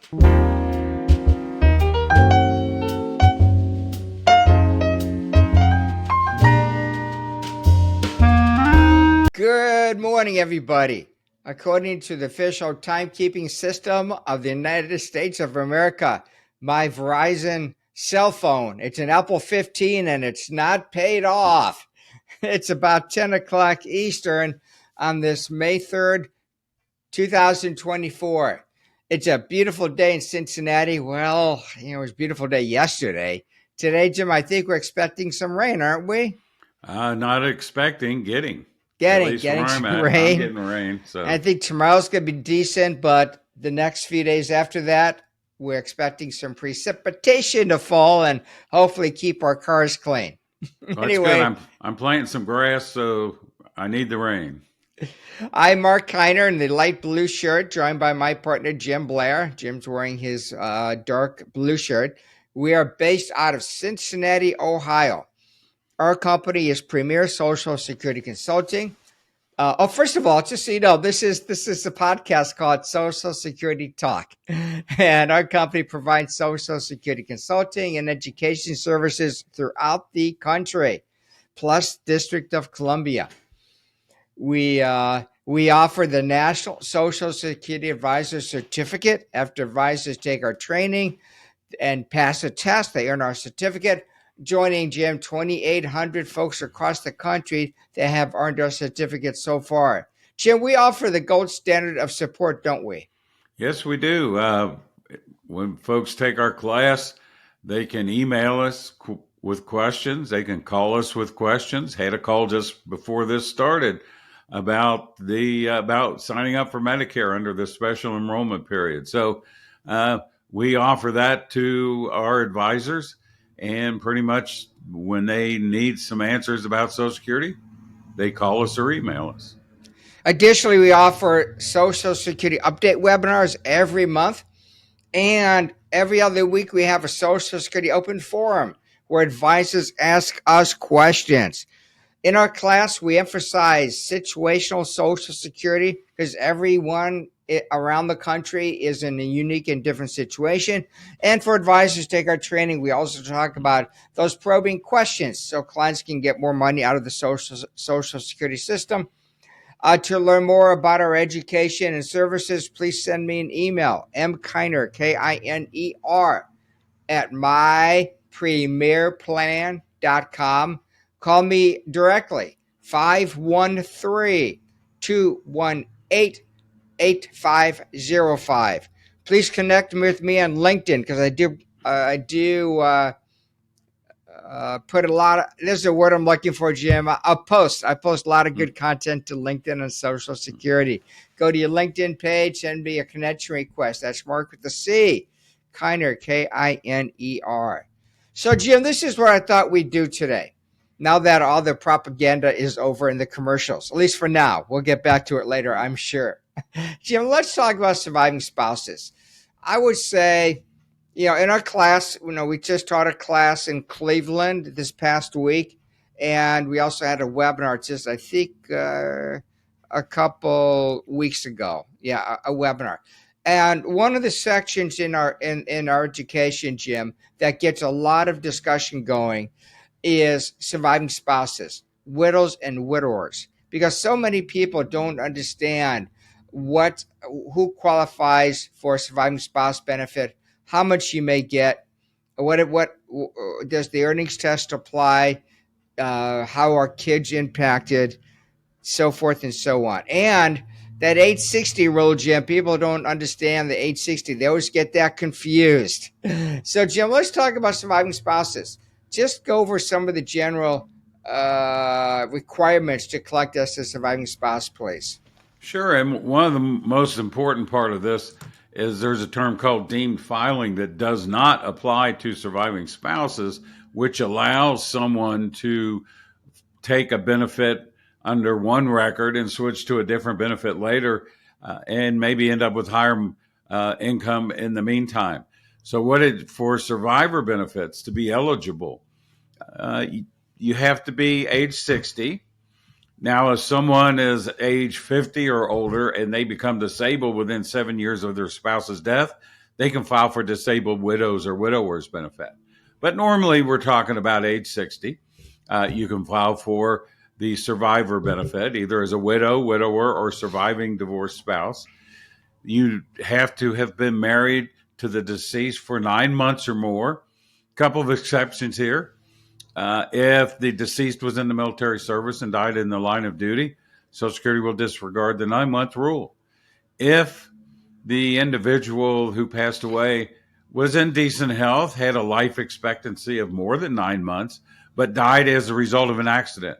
Good morning, everybody. According to the official timekeeping system of the United States of America, my Verizon cell phone, it's an Apple 15 and it's not paid off. It's about 10 o'clock Eastern on this May 3rd, 2024. It's a beautiful day in Cincinnati. Well, it was a beautiful day yesterday. Today, Jim, I think we're expecting some rain, aren't we? Not expecting, getting. At Getting least where I'm some at, I'm rain. getting rain. I So think tomorrow's going to be decent, but the next few days after that, we're expecting some precipitation to fall and hopefully keep our cars clean. well, that's good. Anyway, I'm planting some grass, so I need the rain. I'm Marc Kiner in the light blue shirt, joined by my partner, Jim Blair. Jim's wearing his dark blue shirt. We are based out of Cincinnati, Ohio. Our company is Premier Social Security Consulting. First of all, just so you know, this is a podcast called Social Security Talk, and our company provides Social Security consulting and education services throughout the country, plus District of Columbia. We offer the National Social Security Advisor Certificate. After advisors take our training and pass a test, they earn our certificate. Joining Jim, 2,800 folks across the country that have earned our certificate so far. Jim, we offer the gold standard of support, don't we? Yes, we do. When folks take our class, they can email us with questions. They can call us with questions. Had a call just before this started about about signing up for Medicare under the special enrollment period. So we offer that to our advisors. And pretty much when they need some answers about Social Security, they call us or email us. Additionally, we offer Social Security update webinars every month. And every other week, we have a Social Security open forum where advisors ask us questions. In our class, we emphasize situational Social Security because everyone around the country is in a unique and different situation. And for advisors to take our training, we also talk about those probing questions so clients can get more money out of the Social Security system. To learn more about our education and services, please send me an email, mkiner, Kiner, at mypremierplan.com. Call me directly, 513-218-8505. Please connect with me on LinkedIn because I do put a lot of, this is a word I'm looking for, Jim. I post a lot of good content to LinkedIn and Social Security. Go to your LinkedIn page, send me a connection request. That's Mark with the C, Kiner, Kiner. So, Jim, this is what I thought we'd do today. Now that all the propaganda is over in the commercials, at least for now, we'll get back to it later, I'm sure. Jim, let's talk about surviving spouses. I would say, in our class, we just taught a class in Cleveland this past week, and we also had a webinar just, I think, a couple weeks ago. Yeah, a webinar. And one of the sections in our education, Jim, that gets a lot of discussion going is surviving spouses, widows and widowers, because so many people don't understand who qualifies for surviving spouse benefit, how much you may get, what does the earnings test apply, how are kids impacted, so forth and so on. And that 860 rule, Jim, people don't understand the 860. They always get that confused. So, Jim, let's talk about surviving spouses. Just go over some of the general requirements to collect as a surviving spouse, please. Sure. And one of the most important part of this is there's a term called deemed filing that does not apply to surviving spouses, which allows someone to take a benefit under one record and switch to a different benefit later and maybe end up with higher income in the meantime. So for survivor benefits to be eligible, you have to be age 60. Now, if someone is age 50 or older and they become disabled within 7 years of their spouse's death, they can file for disabled widows or widowers benefit. But normally we're talking about age 60. You can file for the survivor benefit, either as a widow, widower, or surviving divorced spouse. You have to have been married to the deceased for 9 months or more. Couple of exceptions here. If the deceased was in the military service and died in the line of duty, Social Security will disregard the 9-month rule. If the individual who passed away was in decent health, had a life expectancy of more than 9 months, but died as a result of an accident,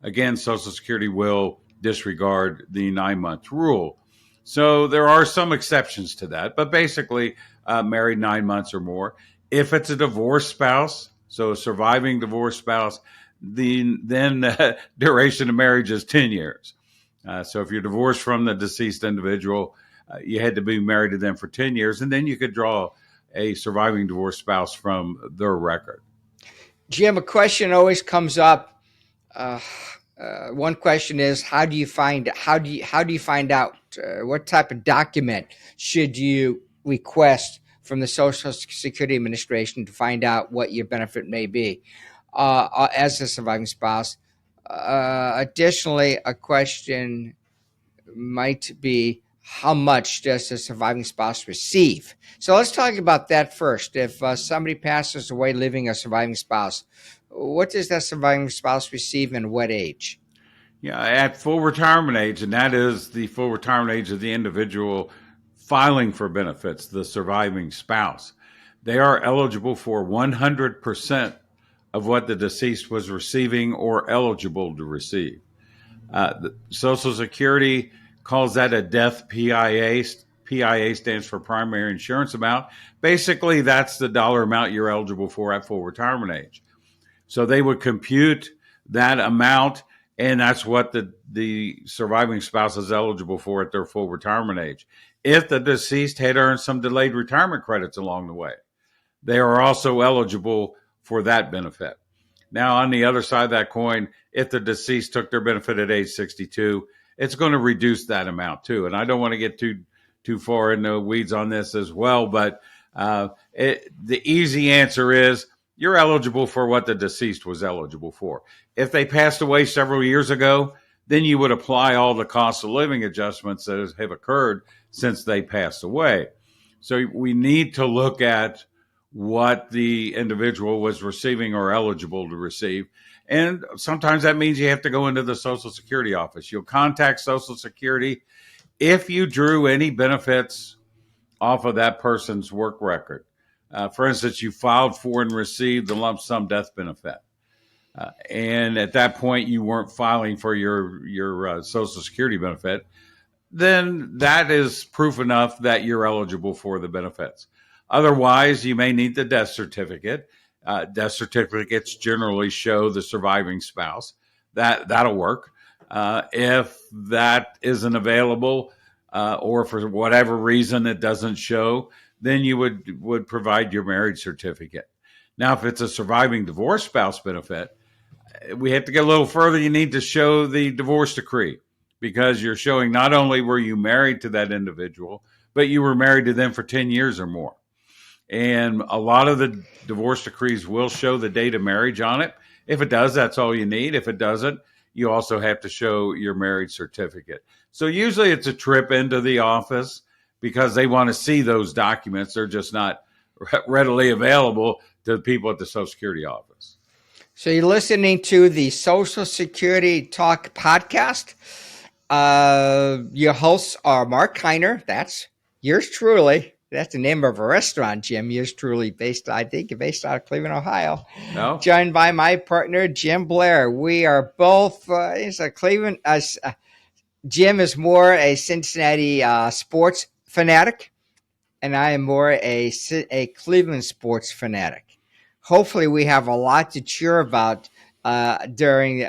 again, Social Security will disregard the 9-month rule. So there are some exceptions to that, but basically, married 9 months or more. If it's a divorced spouse, so a surviving divorced spouse, then duration of marriage is 10 years. So if you're divorced from the deceased individual, you had to be married to them for 10 years, and then you could draw a surviving divorced spouse from their record. Jim, a question always comes up. One question is, how do you find out what type of document should you request from the Social Security Administration to find out what your benefit may be as a surviving spouse? Additionally, a question might be, how much does the surviving spouse receive? So let's talk about that first. If somebody passes away leaving a surviving spouse, what does that surviving spouse receive and what age? Yeah, at full retirement age, and that is the full retirement age of the individual filing for benefits, the surviving spouse. They are eligible for 100% of what the deceased was receiving or eligible to receive. The Social Security calls that a death PIA. PIA stands for primary insurance amount. Basically, that's the dollar amount you're eligible for at full retirement age. So they would compute that amount, and that's what the surviving spouse is eligible for at their full retirement age. If the deceased had earned some delayed retirement credits along the way, they are also eligible for that benefit. Now, on the other side of that coin, if the deceased took their benefit at age 62, it's going to reduce that amount too. And I don't want to get too far in the weeds on this as well, but the easy answer is you're eligible for what the deceased was eligible for. If they passed away several years ago, then you would apply all the cost of living adjustments that have occurred since they passed away. So we need to look at what the individual was receiving or eligible to receive. And sometimes that means you have to go into the Social Security office. You'll contact Social Security if you drew any benefits off of that person's work record. For instance, you filed for and received the lump sum death benefit. And at that point, you weren't filing for your Social Security benefit, then that is proof enough that you're eligible for the benefits. Otherwise, you may need the death certificate. Death certificates generally show the surviving spouse. That'll work. If that isn't available, or for whatever reason it doesn't show, then you would provide your marriage certificate. Now, if it's a surviving divorce spouse benefit, we have to get a little further. You need to show the divorce decree, because you're showing not only were you married to that individual, but you were married to them for 10 years or more. And a lot of the divorce decrees will show the date of marriage on it. If it does, that's all you need. If it doesn't, you also have to show your marriage certificate. So usually it's a trip into the office because they want to see those documents. They're just not readily available to the people at the Social Security office. So you're listening to the Social Security Talk podcast. Your hosts are Marc Heiner. That's yours truly. That's the name of a restaurant, Jim. Yours truly, based out of Cleveland, Ohio. No? Joined by my partner, Jim Blair. We are both, it's a Cleveland, Jim is more a Cincinnati sports fanatic, and I am more a Cleveland sports fanatic. Hopefully we have a lot to cheer about during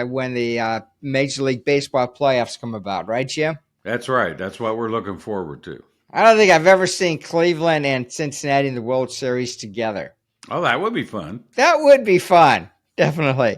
when the Major League Baseball playoffs come about. Right, Jim? That's right. That's what we're looking forward to. I don't think I've ever seen Cleveland and Cincinnati in the World Series together. Oh, that would be fun. That would be fun. Definitely.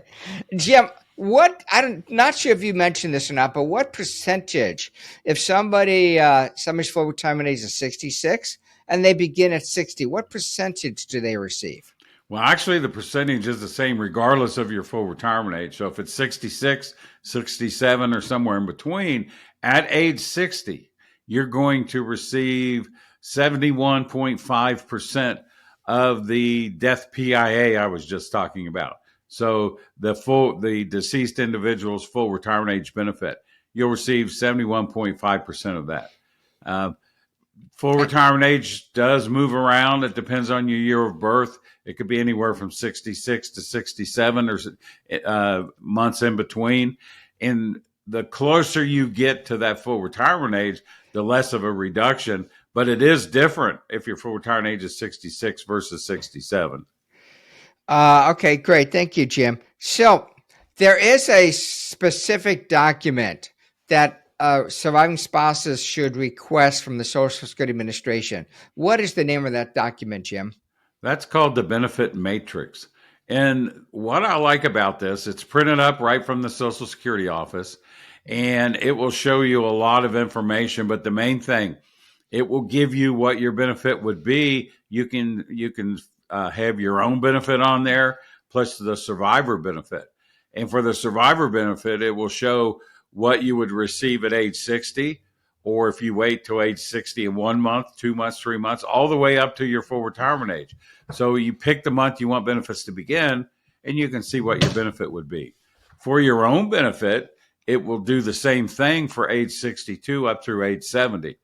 Jim, not sure if you mentioned this or not, but what percentage, if somebody's full retirement age is 66 and they begin at 60. What percentage do they receive? Well, actually, the percentage is the same regardless of your full retirement age. So if it's 66, 67, or somewhere in between, at age 60, you're going to receive 71.5% of the death PIA I was just talking about. So the deceased individual's full retirement age benefit, you'll receive 71.5% of that. Uh, Full retirement age does move around. It depends on your year of birth. It could be anywhere from 66 to 67 or months in between. And the closer you get to that full retirement age, the less of a reduction. But it is different if your full retirement age is 66 versus 67. Okay, great. Thank you, Jim. So there is a specific document that surviving spouses should request from the Social Security Administration. What is the name of that document, Jim? That's called the benefit matrix. And what I like about this, it's printed up right from the Social Security office, and it will show you a lot of information. But the main thing, it will give you what your benefit would be. You can have your own benefit on there, plus the survivor benefit. And for the survivor benefit, it will show what you would receive at age 60, or if you wait till age 60 in 1 month, 2 months, 3 months, all the way up to your full retirement age. So you pick the month you want benefits to begin, and you can see what your benefit would be. For your own benefit, it will do the same thing for age 62 up through age 70.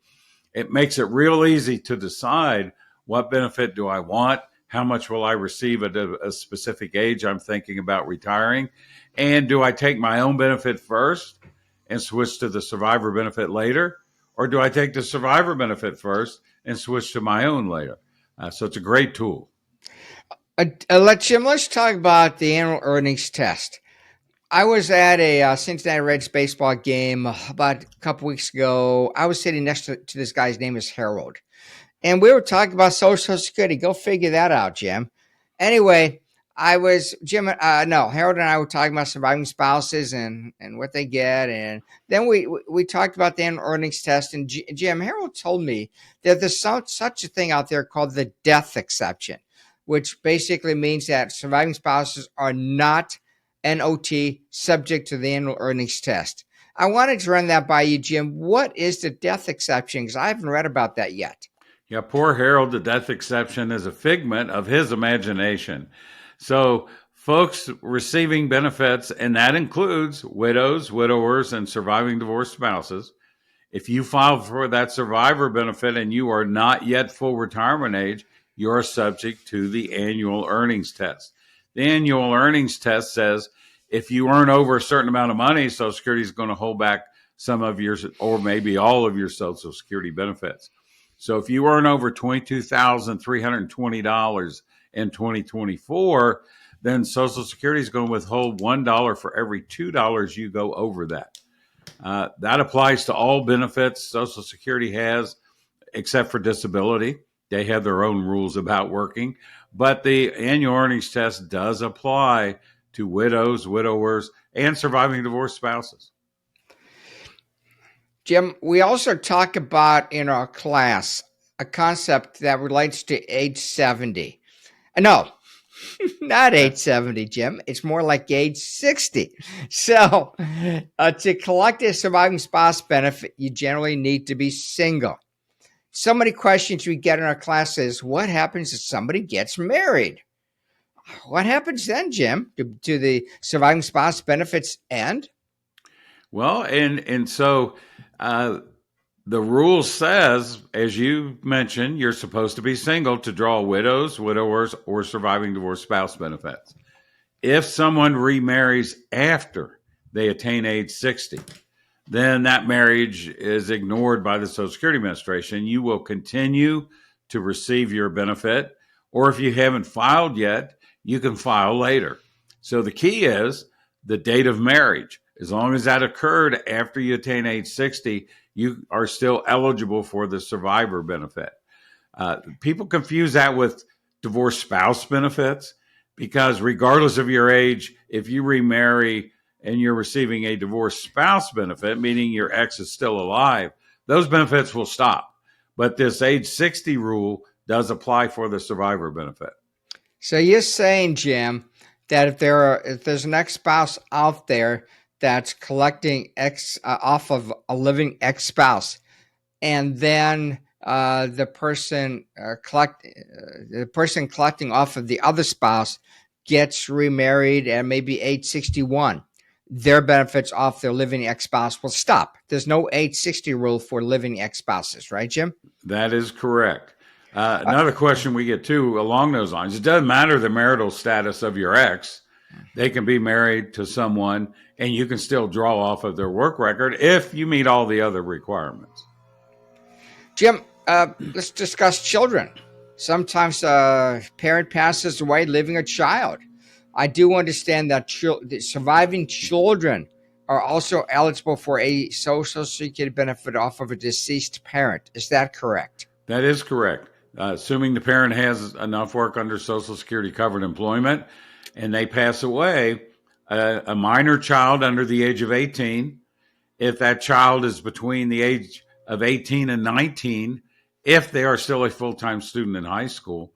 It makes it real easy to decide what benefit do I want, how much will I receive at a specific age I'm thinking about retiring, and do I take my own benefit first and switch to the survivor benefit later, or do I take the survivor benefit first and switch to my own later? So it's a great tool. Let's talk about the annual earnings test. I was at a Cincinnati Reds baseball game about a couple weeks ago. I was sitting next to this guy's name is Harold. And we were talking about Social Security. Go figure that out, Jim. Anyway, Harold and I were talking about surviving spouses and what they get. And then we talked about the annual earnings test. And Jim, Harold told me that there's such a thing out there called the death exception, which basically means that surviving spouses are not NOT subject to the annual earnings test. I wanted to run that by you, Jim. What is the death exception? Because I haven't read about that yet. Yeah, poor Harold, the death exception is a figment of his imagination. So folks receiving benefits, and that includes widows, widowers, and surviving divorced spouses. If you file for that survivor benefit and you are not yet full retirement age, you're subject to the annual earnings test. The annual earnings test says if you earn over a certain amount of money, Social Security is going to hold back some of your, or maybe all of your Social Security benefits. So if you earn over $22,320 in 2024, then Social Security is going to withhold $1 for every $2 you go over that. That applies to all benefits Social Security has, except for disability. They have their own rules about working. But the annual earnings test does apply to widows, widowers, and surviving divorced spouses. Jim, we also talk about in our class a concept that relates to age 70. No, not age 70, Jim. It's more like age 60. So to collect a surviving spouse benefit, you generally need to be single. So many questions we get in our class is, what happens if somebody gets married? What happens then, Jim? Do the surviving spouse benefits end? Well, and so the rule says, as you mentioned, you're supposed to be single to draw widows, widowers, or surviving divorced spouse benefits. If someone remarries after they attain age 60, then that marriage is ignored by the Social Security Administration. You will continue to receive your benefit, or if you haven't filed yet, you can file later. So the key is the date of marriage. As long as that occurred after you attain age 60, you are still eligible for the survivor benefit. People confuse that with divorced spouse benefits because regardless of your age, if you remarry and you're receiving a divorced spouse benefit, meaning your ex is still alive, those benefits will stop. But this age 60 rule does apply for the survivor benefit. So you're saying, Jim, that if there's an ex-spouse out there that's collecting off of a living ex-spouse, and then the person collecting off of the other spouse gets remarried at maybe age 61, their benefits off their living ex-spouse will stop. There's no age 60 rule for living ex-spouses, right, Jim? That is correct. Another question we get too along those lines: it doesn't matter the marital status of your ex; they can be married to someone, and you can still draw off of their work record if you meet all the other requirements. Jim, let's discuss children. Sometimes a parent passes away leaving a child. I do understand that surviving children are also eligible for a Social Security benefit off of a deceased parent. Is that correct? That is correct. Assuming the parent has enough work under Social Security covered employment and they pass away, a minor child under the age of 18, if that child is between the age of 18 and 19, if they are still a full-time student in high school,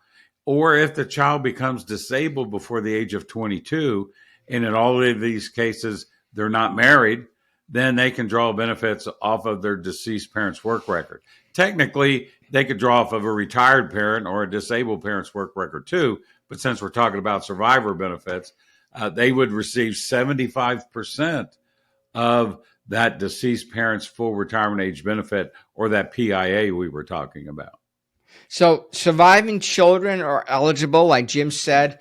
or if the child becomes disabled before the age of 22, and in all of these cases, they're not married, then they can draw benefits off of their deceased parent's work record. Technically, they could draw off of a retired parent or a disabled parent's work record too, but since we're talking about survivor benefits, they would receive 75% of that deceased parent's full retirement age benefit, or that PIA we were talking about. So surviving children are eligible, like Jim said,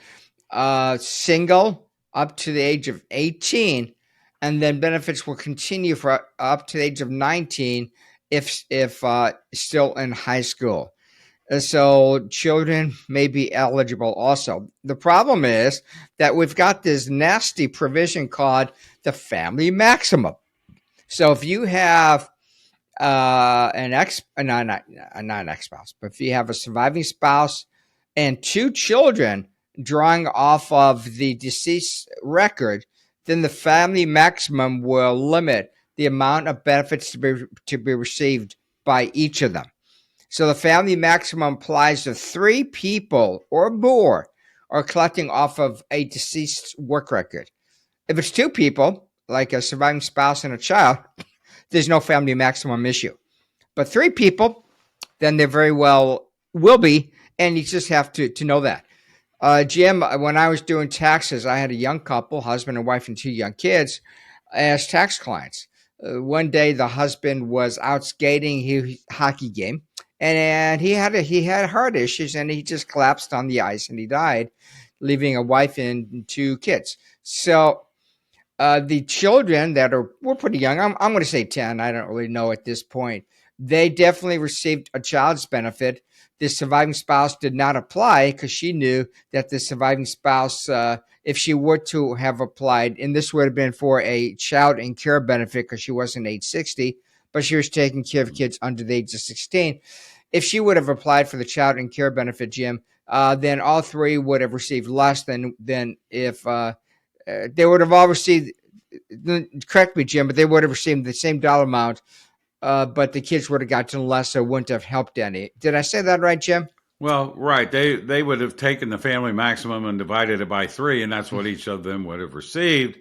single up to the age of 18, and then benefits will continue for up to the age of 19 if still in high school. So children may be eligible also. The problem is that we've got this nasty provision called the family maximum. So if you have not an ex-spouse, but if you have a surviving spouse and two children drawing off of the deceased record, then the family maximum will limit the amount of benefits to be received by each of them. So the family maximum applies to 3 people or more are collecting off of a deceased work record. If it's 2 people, like a surviving spouse and a child, there's no family maximum issue. But 3 people, then there very well will be, and you just have to know that. Jim, when I was doing taxes, I had a young couple, husband and wife and 2 young kids, as tax clients. One day, the husband was out skating his hockey game, and he had heart issues, and he just collapsed on the ice, and he died, leaving a wife and 2 kids. So the children that were pretty young, I'm going to say 10, I don't really know at this point, they definitely received a child's benefit. The surviving spouse did not apply because she knew that the surviving spouse, if she were to have applied, and this would have been for a child and care benefit because she wasn't age 60, but she was taking care of kids under the age of 16. If she would have applied for the child and care benefit, Jim, then all 3 would have received less than if they would have all received, correct me, Jim, but they would have received the same dollar amount, but the kids would have gotten less, so it wouldn't have helped any. Did I say that right, Jim? Well, right. They would have taken the family maximum and divided it by 3, and that's what each of them would have received.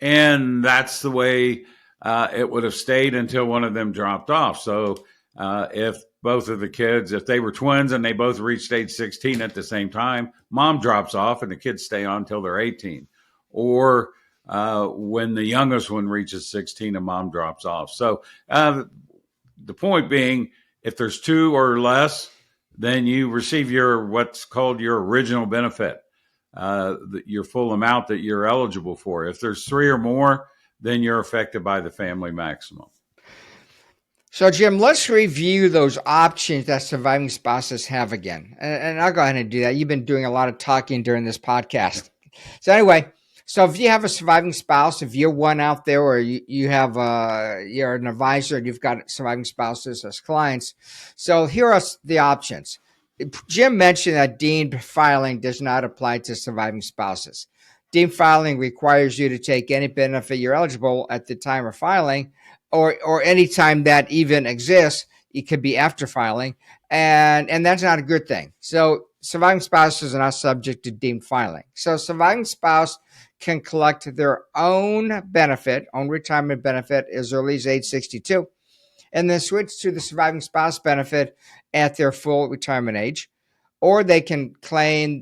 And that's the way it would have stayed until one of them dropped off. So if both of the kids, if they were twins and they both reached age 16 at the same time, mom drops off and the kids stay on until they're 18. Or when the youngest one reaches 16 and mom drops off. So the point being, if there's 2 or less, then you receive what's called your original benefit, your full amount that you're eligible for. If there's 3 or more, then you're affected by the family maximum. So, Jim, let's review those options that surviving spouses have again. And I'll go ahead and do that. You've been doing a lot of talking during this podcast. So anyway, so if you have a surviving spouse, if you're one out there, or you're an advisor and you've got surviving spouses as clients, so here are the options. Jim mentioned that deemed filing does not apply to surviving spouses. Deemed filing requires you to take any benefit you're eligible at the time of filing, or any time that even exists, It could be after filing, and that's not a good thing. So surviving spouses are not subject to deemed filing. So surviving spouse can collect their own benefit, own retirement benefit, as early as age 62, and then switch to the surviving spouse benefit at their full retirement age. Or they can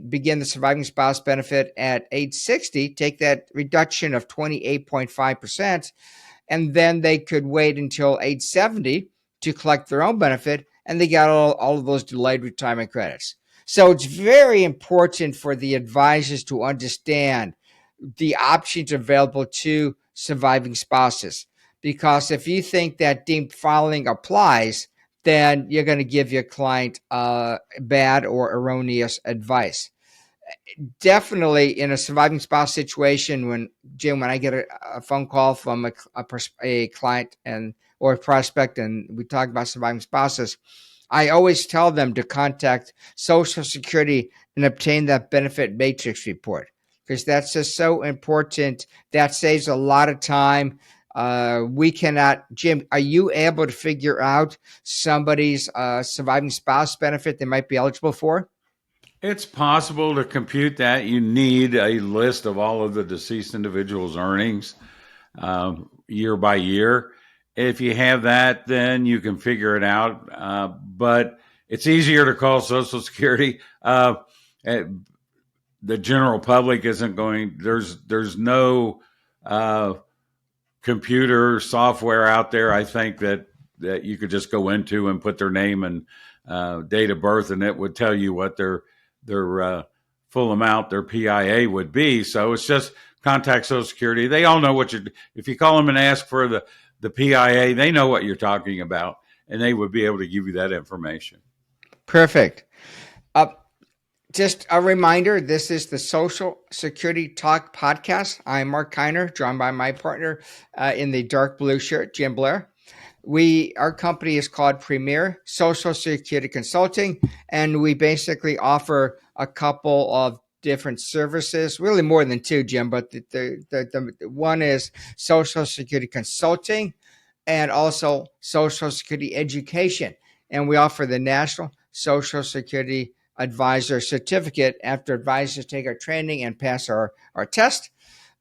begin the surviving spouse benefit at age 60, take that reduction of 28.5%, and then they could wait until age 70 to collect their own benefit, and they got all of those delayed retirement credits. So it's very important for the advisors to understand the options available to surviving spouses. Because if you think that deemed filing applies, then you're going to give your client bad or erroneous advice. Definitely in a surviving spouse situation, when I get a phone call from a client or a prospect, and we talk about surviving spouses, I always tell them to contact Social Security and obtain that benefit matrix report, because that's just so important. That saves a lot of time. We cannot, Jim, are you able to figure out somebody's surviving spouse benefit they might be eligible for? It's possible to compute that. You need a list of all of the deceased individual's earnings year by year. If you have that, then you can figure it out. But it's easier to call Social Security. The general public isn't going. There's no computer software out there, I think, that you could just go into and put their name and date of birth, and it would tell you what their full amount, their PIA would be. So it's just contact Social Security. They all know if you call them and ask for the PIA, they know what you're talking about, and they would be able to give you that information. Perfect. Just a reminder, this is the Social Security Talk podcast. I'm Marc Kiner, joined by my partner in the dark blue shirt, Jim Blair. Our company is called Premier Social Security Consulting, and we basically offer a couple of different services, really more than two, Jim, but the one is Social Security Consulting and also Social Security Education. And we offer the National Social Security Advisor Certificate after advisors take our training and pass our test.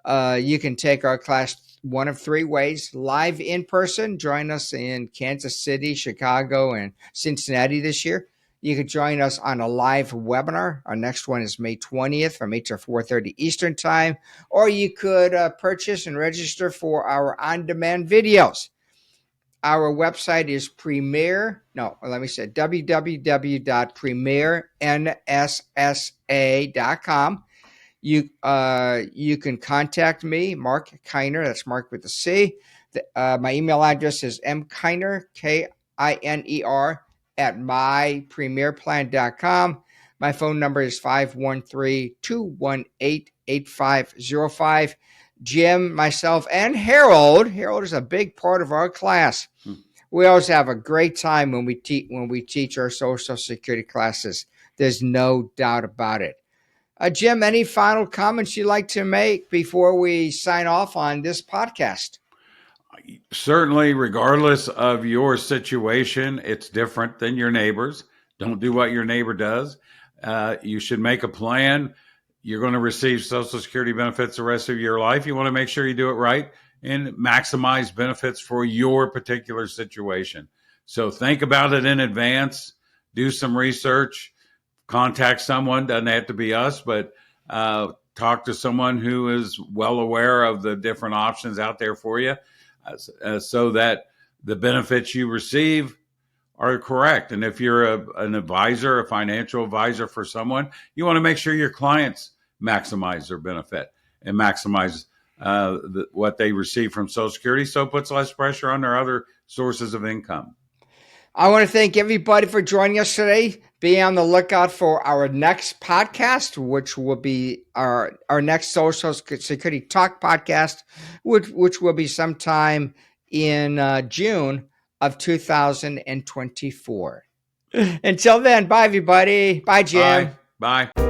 You can take our class one of three ways: live in person. Join us in Kansas City, Chicago, and Cincinnati this year. You could join us on a live webinar. Our next one is May 20th from 8 to 4:30 Eastern Time. Or you could purchase and register for our on-demand videos. Our website is www.premiernssa.com. You can contact me, Marc Kiner. That's Marc with a C. My email address is mkiner, Kiner, at mypremierplan.com. My phone number is 513-218-8505. Jim, myself, and Harold. Harold is a big part of our class. We always have a great time when we teach our Social Security classes. There's no doubt about it. Jim, any final comments you'd like to make before we sign off on this podcast? Certainly, regardless of your situation, it's different than your neighbor's. Don't do what your neighbor does. You should make a plan. You're going to receive Social Security benefits the rest of your life. You want to make sure you do it right and maximize benefits for your particular situation. So think about it in advance. Do some research. Contact someone. Doesn't have to be us, but talk to someone who is well aware of the different options out there for you, so that the benefits you receive are correct. And if you're an advisor, a financial advisor for someone, you want to make sure your clients maximize their benefit and maximize what they receive from Social Security, so it puts less pressure on their other sources of income. I want to thank everybody for joining us today. Be on the lookout for our next podcast, which will be our next Social Security Talk podcast, which will be sometime in June of 2024. Until then, bye, everybody. Bye, Jim. Bye.